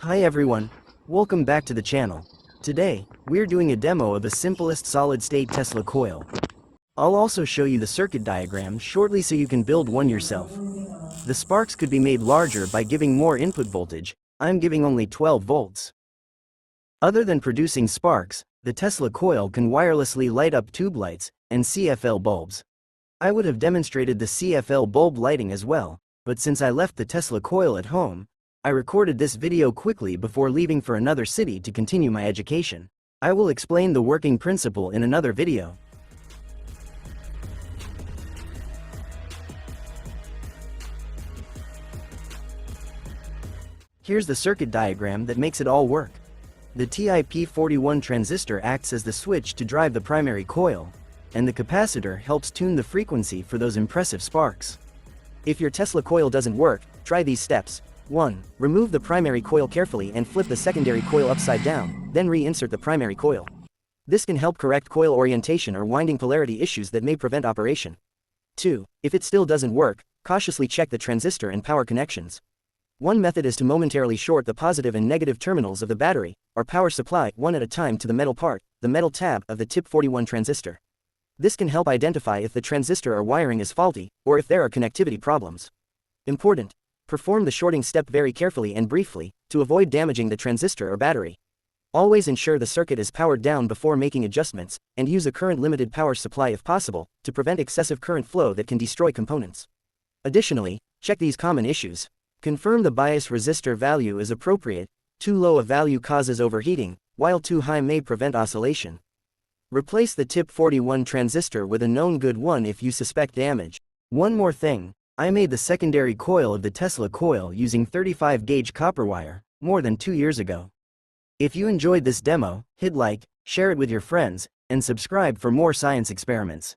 Hi everyone, welcome back to the channel. Today, we're doing a demo of the simplest solid-state Tesla coil. I'll also show you the circuit diagram shortly so you can build one yourself. The sparks could be made larger by giving more input voltage. I'm giving only 12 volts. Other than producing sparks, the Tesla coil can wirelessly light up tube lights and CFL bulbs. I would have demonstrated the CFL bulb lighting as well, but since I left the Tesla coil at home, I recorded this video quickly before leaving for another city to continue my education. I will explain the working principle in another video. Here's the circuit diagram that makes it all work. The TIP41 transistor acts as the switch to drive the primary coil, and the capacitor helps tune the frequency for those impressive sparks. If your Tesla coil doesn't work, try these steps. 1. Remove the primary coil carefully and flip the secondary coil upside down, then reinsert the primary coil. This can help correct coil orientation or winding polarity issues that may prevent operation. 2. If it still doesn't work, cautiously check the transistor and power connections. One method is to momentarily short the positive and negative terminals of the battery, or power supply, one at a time to the metal part, the metal tab of the TIP41 transistor. This can help identify if the transistor or wiring is faulty, or if there are connectivity problems. Important. Perform the shorting step very carefully and briefly, to avoid damaging the transistor or battery. Always ensure the circuit is powered down before making adjustments, and use a current-limited power supply if possible, to prevent excessive current flow that can destroy components. Additionally, check these common issues. Confirm the bias resistor value is appropriate. Too low a value causes overheating, while too high may prevent oscillation. Replace the TIP41 transistor with a known good one if you suspect damage. One more thing. I made the secondary coil of the Tesla coil using 35-gauge copper wire, more than 2 years ago. If you enjoyed this demo, hit like, share it with your friends, and subscribe for more science experiments.